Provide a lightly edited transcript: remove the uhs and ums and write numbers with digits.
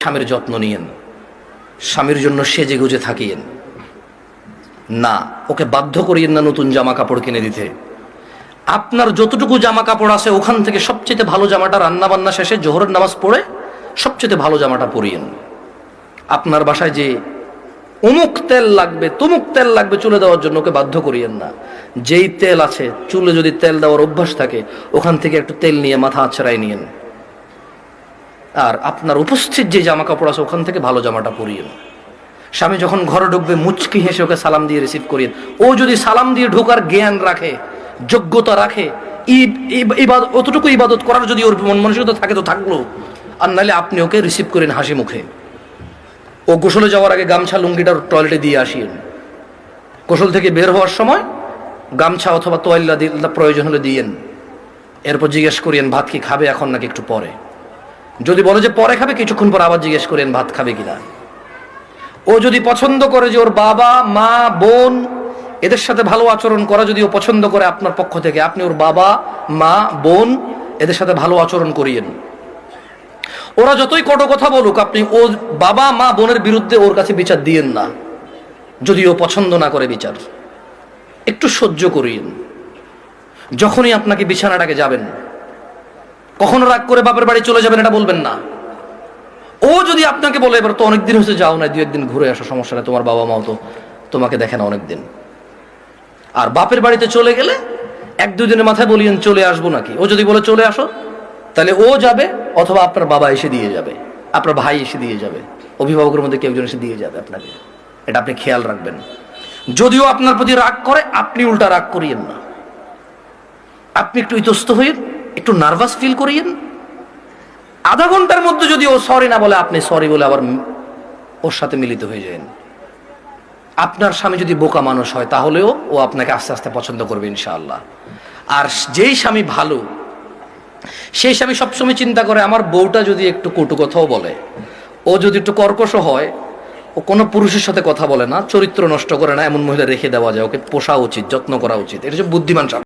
স্বামীর যত্ন নিয়েন, স্বামীর জন্য সেজে গুজে থাকিয়েন না, ওকে বাধ্য করিয়েন না নতুন জামা কাপড় কিনে দিতে। আপনার যতটুকু জামা কাপড় আছে ওখান থেকে সবচেয়ে ভালো জামাটা রান্না বান্না শেষে জোহরের নামাজ পড়ে সবচেয়ে ভালো জামাটা পরিয়েন। আপনার বাসায় যে অমুক তেল লাগবে তমুক তেল লাগবে চুলে দেওয়ার জন্য ওকে বাধ্য করিয়েন না। যেই তেল আছে, চুলে যদি তেল দেওয়ার অভ্যাস থাকে ওখান থেকে একটু তেল নিয়ে মাথা আছড়াই নিয়েন। আর আপনার উপস্থিত যে জামা কাপড় আছে ওখান থেকে ভালো জামাটা পরিয়েন। স্বামী যখন ঘরে ঢুকবে মুচকি হেসে ওকে সালাম দিয়ে রিসিভ করিয়েন। ও যদি সালাম দিয়ে ঢোকার জ্ঞান রাখে, যোগ্যতা রাখে, অতটুকু ইবাদত করার যদি ওর মন মানসিকতা থাকে তো থাকলো, আর নাহলে আপনি ওকে রিসিভ করেন হাসি মুখে। ও গোসলে যাওয়ার আগে গামছা লুঙ্গিটা টয়লেটে দিয়ে আসিয়েন। গোসল থেকে বের হওয়ার সময় গামছা অথবা তোয়াল্লা প্রয়োজন হলে দিয়েন। এরপর জিজ্ঞেস করিয়েন ভাত কি খাবে এখন নাকি একটু পরে। যদি বলে যে পরে খাবে, কিছুক্ষণ পর আবার জিজ্ঞেস করেন ভাত খাবে কিনা। ও যদি পছন্দ করে যে ওর বাবা মা বোন এদের সাথে ভালো আচরণ করা যদি ও পছন্দ করে আপনার পক্ষ থেকে, আপনি ওর বাবা মা বোন এদের সাথে ভালো আচরণ করিয়েন। ওরা যতই কটু কথা বলুক, আপনি ও বাবা মা বোনের বিরুদ্ধে ওর কাছে বিচার দিয়েন না। যদি ও পছন্দ না করে বিচার, একটু সহ্য করিয়েন। যখনই আপনাকে বিছানাটাকে যাবেন, কখনো রাগ করে বাপের বাড়ি চলে যাবেন এটা বলবেন না। ও যদি আপনাকে বলে এবার তো অনেকদিন হয়েছে যাও না, 2-1 দিন ঘুরে আসো, সমস্যা নেই, তোমার বাবা মাও তো তোমাকে দেখে না অনেকদিন। আর বাপের বাড়িতে চলে গেলে 1-2 দিনের মাথায় বলিয়েন চলে আসবো নাকি। ও যদি বলে চলে আসো, তাহলে ও যাবে অথবা আপনার বাবা এসে দিয়ে যাবে, আপনার ভাই এসে দিয়ে যাবে, অভিভাবকের মধ্যে কেউ একজন এসে দিয়ে যাবে আপনাকে। এটা আপনি খেয়াল রাখবেন। যদিও আপনার প্রতি রাগ করে, আপনি উল্টা রাগ করিয়েন না। আপনি একটু ইতস্ত হইন, একটু নার্ভাস ফিল করিয়েন। আধা ঘন্টার মধ্যে যদি ও সরি না বলে, আপনি সরি বলে আবার ওর সাথে মিলিত হয়ে যান। আপনার স্বামী যদি বোকা মানুষ হয় তাহলেও ও আপনাকে আস্তে আস্তে পছন্দ করবে ইনশাআল্লাহ। আর যেই স্বামী ভালো, সেই স্বামী সবসময় চিন্তা করে আমার বউটা যদি একটু কটু কথাও বলে, ও যদি একটু কর্কশ হয়, ও কোনো পুরুষের সাথে কথা বলে না, চরিত্র নষ্ট করে না, এমন মহিলা রেখে দেওয়া যায়, ওকে পোষা উচিত, যত্ন করা উচিত। এটা হচ্ছে বুদ্ধিমান স্বামী।